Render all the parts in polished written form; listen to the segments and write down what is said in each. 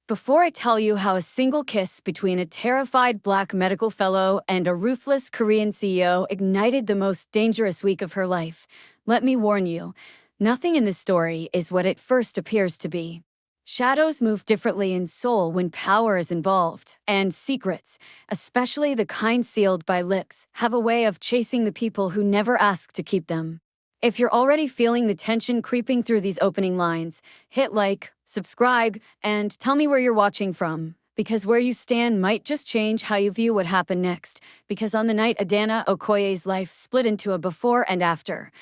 Before I tell you how a single kiss between a terrified black medical fellow and a ruthless Korean CEO ignited the most dangerous week of her life, let me warn you, nothing in this story is what it first appears to be. Shadows move differently in Seoul when power is involved, and secrets, especially the kind sealed by lips, have a way of chasing the people who never ask to keep them. If you're already feeling the tension creeping through these opening lines, hit like, subscribe, and tell me where you're watching from, because where you stand might just change how you view what happened next, because on the night Adana Okoye's life split into a before and after,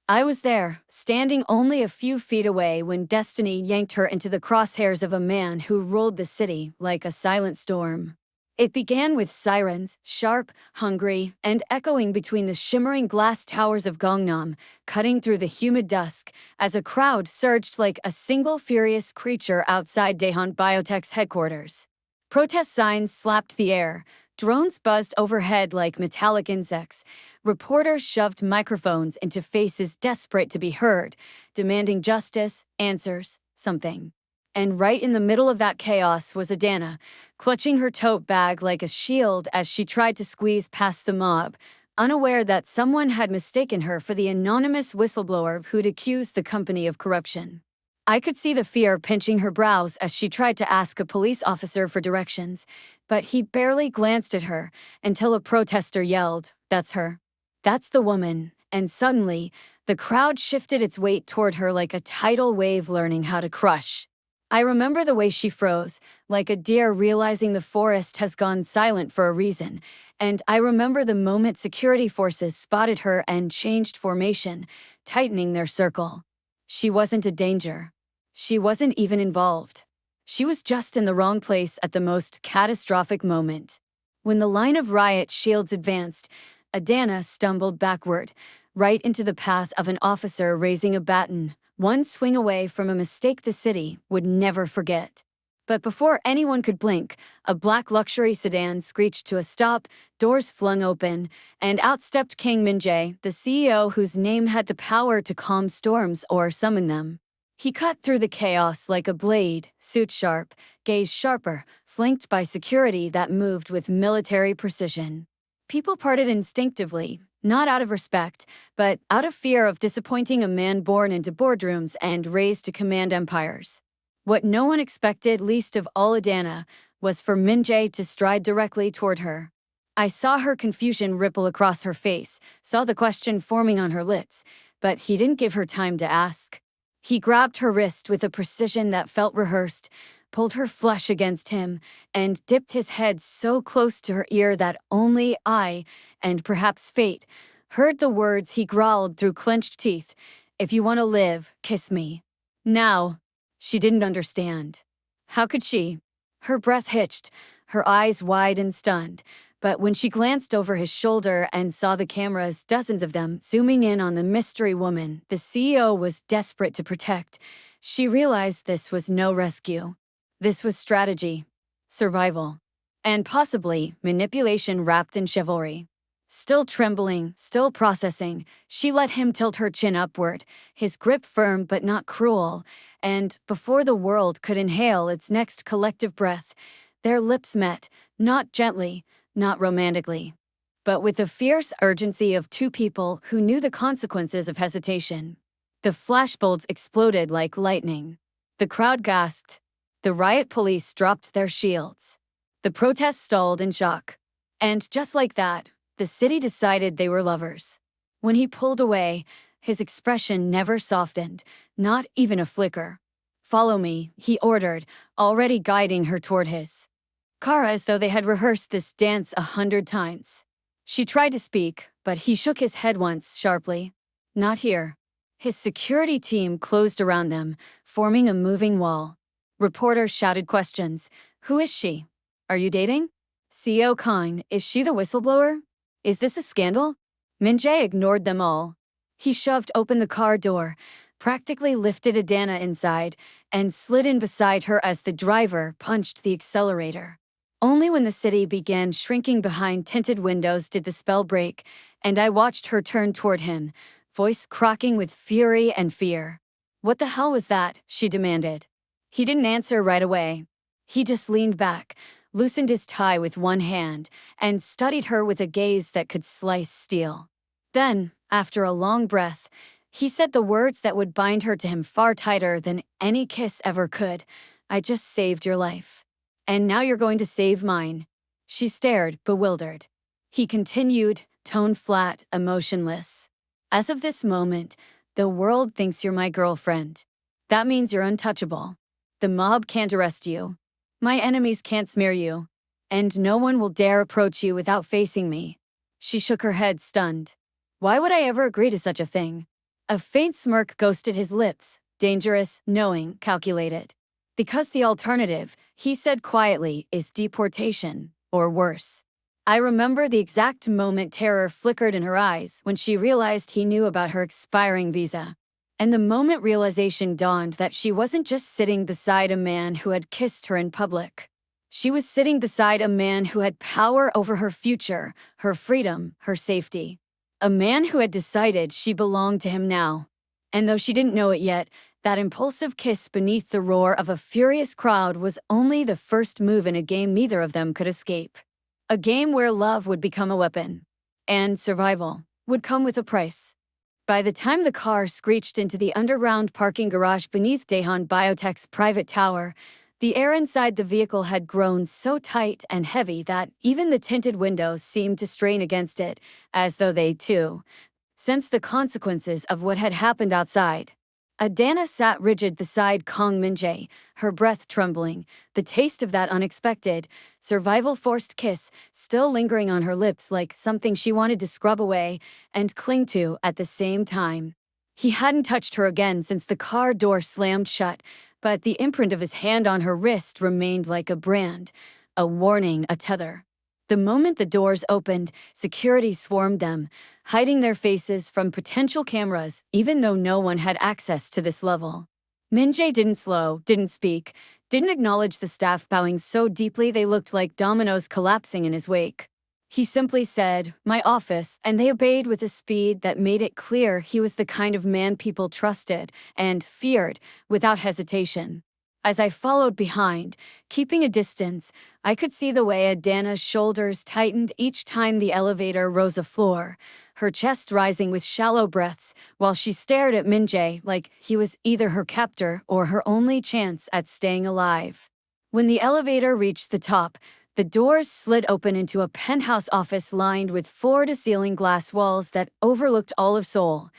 I was there, standing only a few feet away when destiny yanked her into the crosshairs of a man who ruled the city like a silent storm. It began with sirens, sharp, hungry, and echoing between the shimmering glass towers of Gangnam, cutting through the humid dusk, as a crowd surged like a single furious creature outside Daehan Biotech's headquarters. Protest signs slapped the air, drones buzzed overhead like metallic insects, reporters shoved microphones into faces desperate to be heard, demanding justice, answers, something. And right in the middle of that chaos was Adana, clutching her tote bag like a shield as she tried to squeeze past the mob, unaware that someone had mistaken her for the anonymous whistleblower who'd accused the company of corruption. I could see the fear pinching her brows as she tried to ask a police officer for directions, but he barely glanced at her until a protester yelled, "That's her. That's the woman." And suddenly, the crowd shifted its weight toward her like a tidal wave learning how to crush. I remember the way she froze, like a deer realizing the forest has gone silent for a reason, and I remember the moment security forces spotted her and changed formation, tightening their circle. She wasn't a danger. She wasn't even involved. She was just in the wrong place at the most catastrophic moment. When the line of riot shields advanced, Adana stumbled backward, right into the path of an officer raising a baton, one swing away from a mistake the city would never forget. But before anyone could blink, a black luxury sedan screeched to a stop, doors flung open, and out stepped Kang Min-jae, the CEO whose name had the power to calm storms or summon them. He cut through the chaos like a blade, suit sharp, gaze sharper, flanked by security that moved with military precision. People parted instinctively, not out of respect, but out of fear of disappointing a man born into boardrooms and raised to command empires. What no one expected, least of all Adana, was for Min-jae to stride directly toward her. I saw her confusion ripple across her face, saw the question forming on her lips, but he didn't give her time to ask. He grabbed her wrist with a precision that felt rehearsed, pulled her flush against him, and dipped his head so close to her ear that only I, and perhaps fate, heard the words he growled through clenched teeth. "If you want to live, kiss me. Now." She didn't understand. How could she? Her breath hitched, her eyes wide and stunned, but when she glanced over his shoulder and saw the cameras, dozens of them, zooming in on the mystery woman the CEO was desperate to protect, she realized this was no rescue. This was strategy, survival, and possibly manipulation wrapped in chivalry. Still trembling, still processing, she let him tilt her chin upward, his grip firm but not cruel, and before the world could inhale its next collective breath, their lips met, not gently, not romantically, but with the fierce urgency of two people who knew the consequences of hesitation. The flashbulbs exploded like lightning. The crowd gasped. The riot police dropped their shields. The protests stalled in shock. And just like that, the city decided they were lovers. When he pulled away, his expression never softened, not even a flicker. "Follow me," he ordered, already guiding her toward his car as though they had rehearsed this dance 100 times. She tried to speak, but he shook his head once sharply. "Not here." His security team closed around them, forming a moving wall. Reporters shouted questions. "Who is she? Are you dating? CEO Kang, is she the whistleblower? Is this a scandal?" Min-jae ignored them all. He shoved open the car door, practically lifted Adana inside, and slid in beside her as the driver punched the accelerator. Only when the city began shrinking behind tinted windows did the spell break, and I watched her turn toward him, voice cracking with fury and fear. "What the hell was that?" she demanded. He didn't answer right away. He just leaned back, loosened his tie with one hand, and studied her with a gaze that could slice steel. Then, after a long breath, he said the words that would bind her to him far tighter than any kiss ever could. "I just saved your life. And now you're going to save mine." She stared, bewildered. He continued, tone flat, emotionless. "As of this moment, the world thinks you're my girlfriend. That means you're untouchable. The mob can't arrest you. My enemies can't smear you. And no one will dare approach you without facing me." She shook her head, stunned. Why would I ever agree to such a thing? A faint smirk ghosted his lips, dangerous, knowing, calculated. "Because the alternative," he said quietly, "is deportation, or worse." I remember the exact moment terror flickered in her eyes when she realized he knew about her expiring visa. And the moment realization dawned that she wasn't just sitting beside a man who had kissed her in public. She was sitting beside a man who had power over her future, her freedom, her safety. A man who had decided she belonged to him now. And though she didn't know it yet, that impulsive kiss beneath the roar of a furious crowd was only the first move in a game neither of them could escape. A game where love would become a weapon. And survival would come with a price. By the time the car screeched into the underground parking garage beneath Daehan Biotech's private tower, the air inside the vehicle had grown so tight and heavy that even the tinted windows seemed to strain against it, as though they, too, sensed the consequences of what had happened outside. Adana sat rigid beside Kong Min-jae, her breath trembling, the taste of that unexpected, survival-forced kiss still lingering on her lips like something she wanted to scrub away and cling to at the same time. He hadn't touched her again since the car door slammed shut, but the imprint of his hand on her wrist remained like a brand, a warning, a tether. The moment the doors opened, security swarmed them, hiding their faces from potential cameras, even though no one had access to this level. Min-jae didn't slow, didn't speak, didn't acknowledge the staff bowing so deeply they looked like dominoes collapsing in his wake. He simply said, "My office," and they obeyed with a speed that made it clear he was the kind of man people trusted and feared without hesitation. As I followed behind, keeping a distance, I could see the way Adana's shoulders tightened each time the elevator rose a floor, her chest rising with shallow breaths, while she stared at Min-jae like he was either her captor or her only chance at staying alive. When the elevator reached the top, the doors slid open into a penthouse office lined with floor-to-ceiling glass walls that overlooked all of Seoul,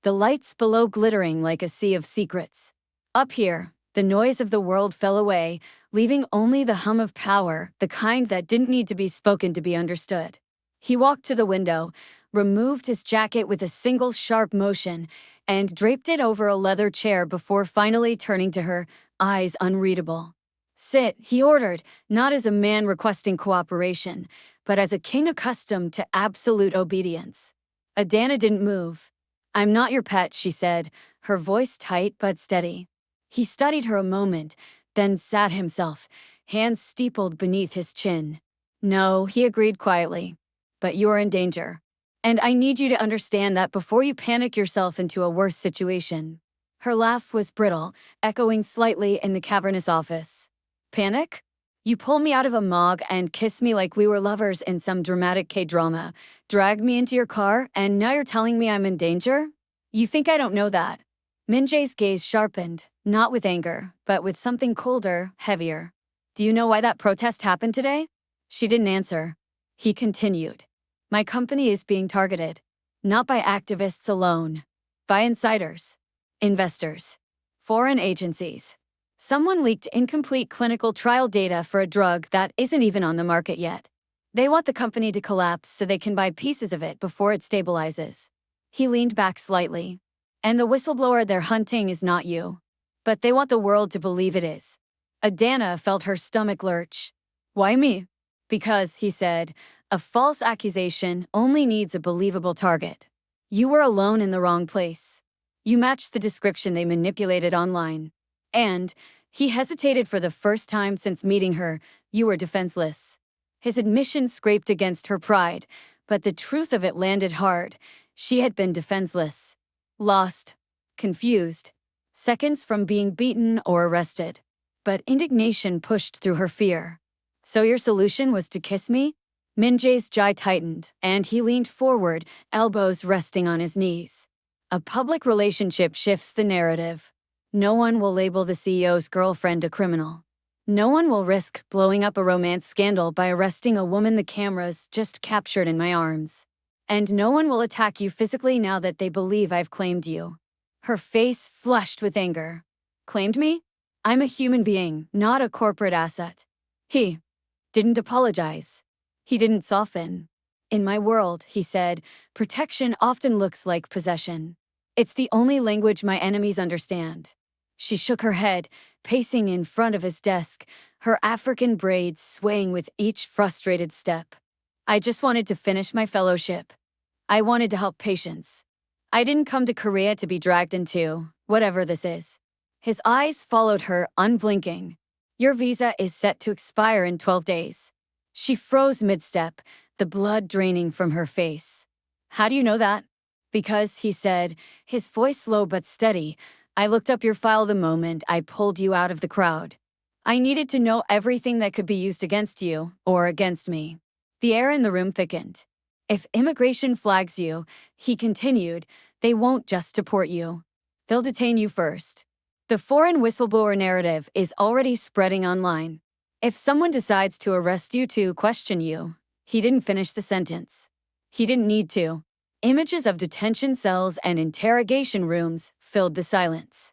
the lights below glittering like a sea of secrets. Up here, the noise of the world fell away, leaving only the hum of power, the kind that didn't need to be spoken to be understood. He walked to the window, removed his jacket with a single sharp motion, and draped it over a leather chair before finally turning to her, eyes unreadable. "Sit," he ordered, not as a man requesting cooperation, but as a king accustomed to absolute obedience. Adana didn't move. "I'm not your pet," she said, her voice tight but steady. He studied her a moment, then sat himself, hands steepled beneath his chin. "No," he agreed quietly. "But you're in danger. And I need you to understand that before you panic yourself into a worse situation." Her laugh was brittle, echoing slightly in the cavernous office. "Panic? You pull me out of a mob and kiss me like we were lovers in some dramatic K-drama, dragged me into your car, and now you're telling me I'm in danger? You think I don't know that?" Min-jae's gaze sharpened, not with anger, but with something colder, heavier. "Do you know why that protest happened today?" She didn't answer. He continued. "My company is being targeted. Not by activists alone. By insiders. Investors. Foreign agencies. Someone leaked incomplete clinical trial data for a drug that isn't even on the market yet. They want the company to collapse so they can buy pieces of it before it stabilizes." He leaned back slightly. "And the whistleblower they're hunting is not you. But they want the world to believe it is." Adana felt her stomach lurch. "Why me?" "Because," he said, "a false accusation only needs a believable target. You were alone in the wrong place. You matched the description they manipulated online. And," he hesitated for the first time since meeting her, "you were defenseless." His admission scraped against her pride, but the truth of it landed hard. She had been defenseless. Lost. Confused. Seconds from being beaten or arrested. but indignation pushed through her fear. So your solution was to kiss me? Min-jae's jaw tightened, and he leaned forward, elbows resting on his knees. A public relationship shifts the narrative. No one will label the CEO's girlfriend a criminal. No one will risk blowing up a romance scandal by arresting a woman the cameras just captured in my arms. And no one will attack you physically now that they believe I've claimed you. Her face flushed with anger. Claimed me? I'm a human being, not a corporate asset. He didn't apologize. He didn't soften. In my world, he said, protection often looks like possession. It's the only language my enemies understand. She shook her head, pacing in front of his desk, her African braids swaying with each frustrated step. I just wanted to finish my fellowship. I wanted to help patients. I didn't come to Korea to be dragged into whatever this is. His eyes followed her, unblinking. Your visa is set to expire in 12 days. She froze mid-step, the blood draining from her face. How do you know that? Because, he said, his voice low but steady, I looked up your file the moment I pulled you out of the crowd. I needed to know everything that could be used against you, or against me. The air in the room thickened. If immigration flags you, he continued, they won't just deport you. They'll detain you first. The foreign whistleblower narrative is already spreading online. If someone decides to arrest you to question you, he didn't finish the sentence. He didn't need to. Images of detention cells and interrogation rooms filled the silence.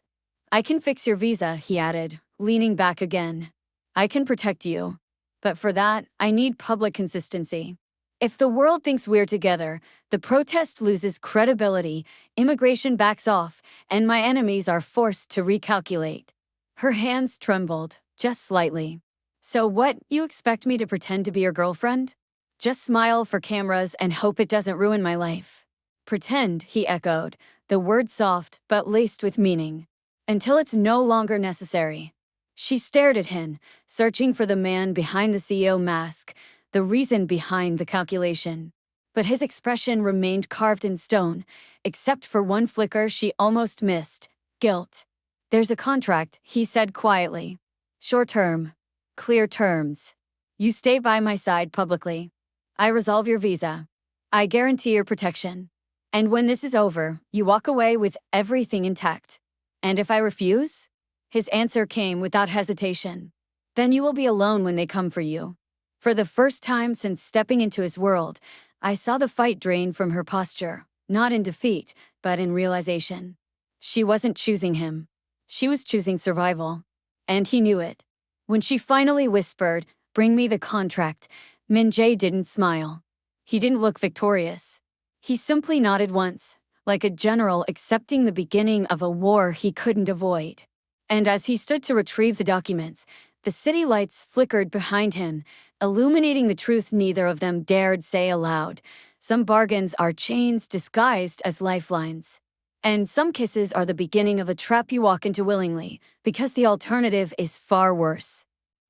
I can fix your visa, he added, leaning back again. I can protect you. But for that, I need public consistency. If the world thinks we're together, the protest loses credibility, immigration backs off, and my enemies are forced to recalculate. Her hands trembled, just slightly. So what, you expect me to pretend to be your girlfriend? Just smile for cameras and hope it doesn't ruin my life. Pretend, he echoed, the word soft but laced with meaning. Until it's no longer necessary. She stared at him, searching for the man behind the CEO mask, the reason behind the calculation. But his expression remained carved in stone, except for one flicker she almost missed, guilt. There's a contract, he said quietly. Short term. Clear terms. You stay by my side publicly. I resolve your visa. I guarantee your protection. And when this is over, you walk away with everything intact. And if I refuse? His answer came without hesitation. Then you will be alone when they come for you. For the first time since stepping into his world, I saw the fight drain from her posture, not in defeat, but in realization. She wasn't choosing him. She was choosing survival. And he knew it. When she finally whispered, "Bring me the contract," Min-jae didn't smile. He didn't look victorious. He simply nodded once, like a general accepting the beginning of a war he couldn't avoid. And as he stood to retrieve the documents, the city lights flickered behind him, illuminating the truth neither of them dared say aloud. Some bargains are chains disguised as lifelines. And some kisses are the beginning of a trap you walk into willingly, because the alternative is far worse.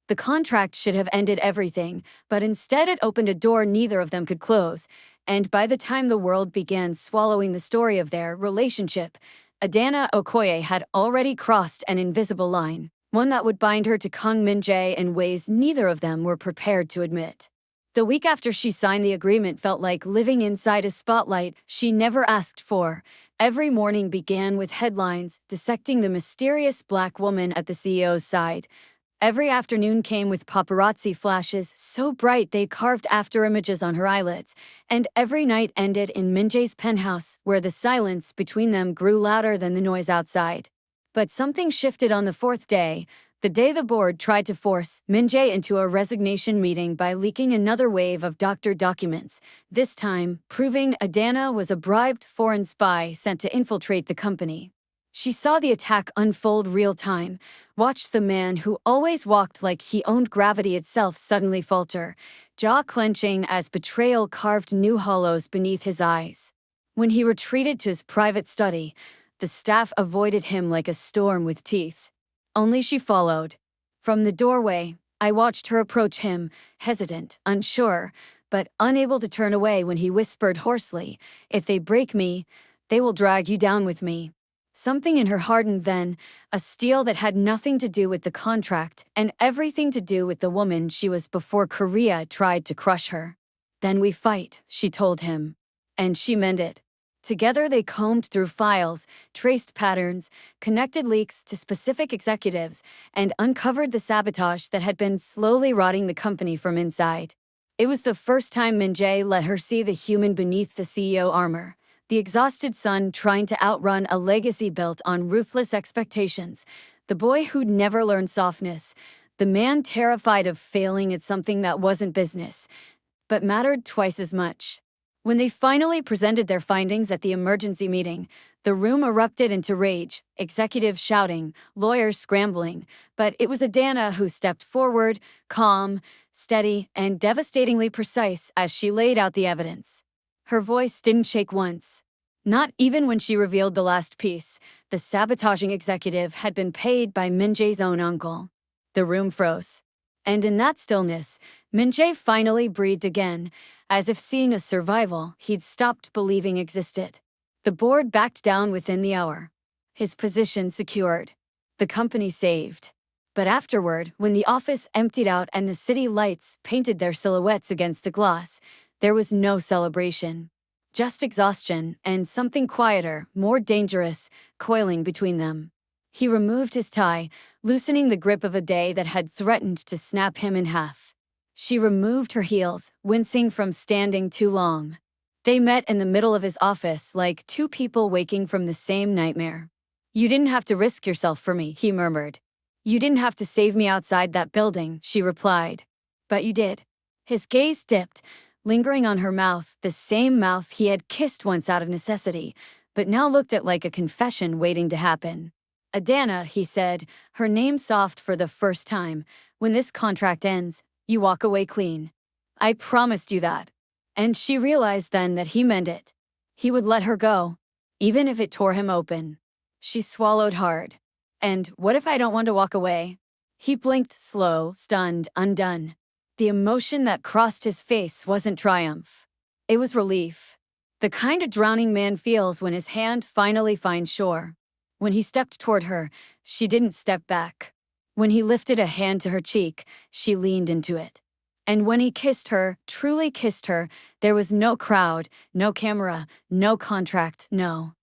The contract should have ended everything, but instead it opened a door neither of them could close, and by the time the world began swallowing the story of their relationship, Adana Okoye had already crossed an invisible line, one that would bind her to Kang Min-jae in ways neither of them were prepared to admit. The week after she signed the agreement felt like living inside a spotlight she never asked for. Every morning began with headlines dissecting the mysterious black woman at the CEO's side. Every afternoon came with paparazzi flashes so bright they carved after images on her eyelids, and every night ended in Min-jae's penthouse where the silence between them grew louder than the noise outside. But something shifted on the fourth day, the day the board tried to force Min-jae into a resignation meeting by leaking another wave of doctored documents, this time proving Adana was a bribed foreign spy sent to infiltrate the company. She saw the attack unfold real-time, watched the man who always walked like he owned gravity itself suddenly falter, jaw clenching as betrayal carved new hollows beneath his eyes. When he retreated to his private study, the staff avoided him like a storm with teeth. Only she followed. From the doorway, I watched her approach him, hesitant, unsure, but unable to turn away when he whispered hoarsely, "If they break me, they will drag you down with me." Something in her hardened then, a steel that had nothing to do with the contract and everything to do with the woman she was before Korea tried to crush her. "Then we fight," she told him. And she meant it. Together they combed through files, traced patterns, connected leaks to specific executives, and uncovered the sabotage that had been slowly rotting the company from inside. It was the first time Min-jae let her see the human beneath the CEO armor, the exhausted son trying to outrun a legacy built on ruthless expectations, the boy who'd never learned softness, the man terrified of failing at something that wasn't business, but mattered twice as much. When they finally presented their findings at the emergency meeting, the room erupted into rage, executives shouting, lawyers scrambling, but it was Adana who stepped forward, calm, steady, and devastatingly precise as she laid out the evidence. Her voice didn't shake once. Not even when she revealed the last piece: the sabotaging executive had been paid by Min-jae's own uncle. The room froze. And in that stillness, Min-jae finally breathed again, as if seeing a survival he'd stopped believing existed. The board backed down within the hour. His position secured. The company saved. But afterward, when the office emptied out and the city lights painted their silhouettes against the glass, there was no celebration. Just exhaustion and something quieter, more dangerous, coiling between them. He removed his tie, loosening the grip of a day that had threatened to snap him in half. She removed her heels, wincing from standing too long. They met in the middle of his office like two people waking from the same nightmare. "You didn't have to risk yourself for me," he murmured. "You didn't have to save me outside that building," she replied. "But you did." His gaze dipped, lingering on her mouth, the same mouth he had kissed once out of necessity, but now looked at like a confession waiting to happen. "Adana," he said, her name soft for the first time, "when this contract ends, you walk away clean. I promised you that." And she realized then that he meant it. He would let her go, even if it tore him open. She swallowed hard. "And what if I don't want to walk away?" He blinked, slow, stunned, undone. The emotion that crossed his face wasn't triumph. It was relief. The kind a drowning man feels when his hand finally finds shore. When he stepped toward her, she didn't step back. When he lifted a hand to her cheek, she leaned into it. And when he kissed her, truly kissed her, there was no crowd, no camera, no contract, no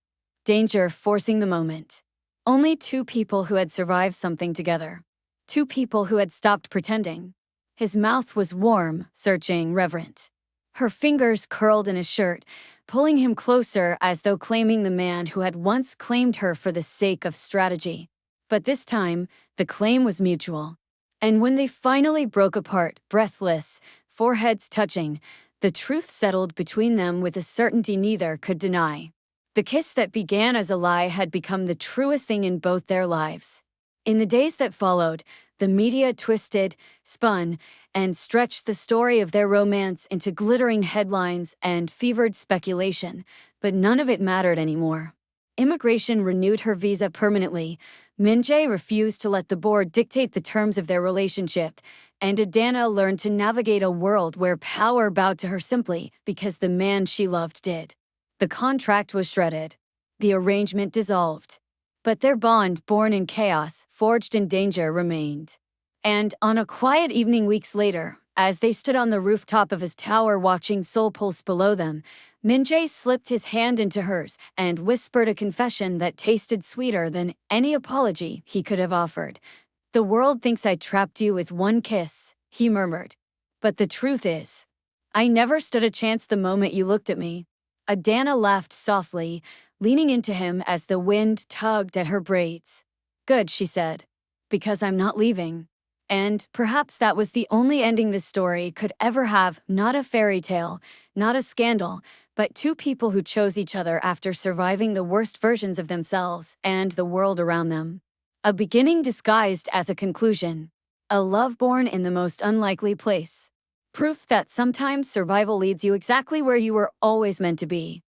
danger forcing the moment. Only two people who had survived something together. Two people who had stopped pretending. His mouth was warm, searching, reverent. Her fingers curled in his shirt, pulling him closer as though claiming the man who had once claimed her for the sake of strategy. But this time, the claim was mutual. And when they finally broke apart, breathless, foreheads touching, the truth settled between them with a certainty neither could deny. The kiss that began as a lie had become the truest thing in both their lives. In the days that followed, the media twisted, spun, and stretched the story of their romance into glittering headlines and fevered speculation, but none of it mattered anymore. Immigration renewed her visa permanently, Min-jae refused to let the board dictate the terms of their relationship, and Adana learned to navigate a world where power bowed to her simply because the man she loved did. The contract was shredded. The arrangement dissolved. But their bond, born in chaos, forged in danger, remained. And on a quiet evening weeks later, as they stood on the rooftop of his tower watching Seoul pulse below them, Min-jae slipped his hand into hers and whispered a confession that tasted sweeter than any apology he could have offered. "The world thinks I trapped you with one kiss," he murmured. "But the truth is, I never stood a chance the moment you looked at me." Adana laughed softly, leaning into him as the wind tugged at her braids. "Good," she said, "because I'm not leaving." And perhaps that was the only ending this story could ever have, not a fairy tale, not a scandal, but two people who chose each other after surviving the worst versions of themselves and the world around them. A beginning disguised as a conclusion. A love born in the most unlikely place. Proof that sometimes survival leads you exactly where you were always meant to be.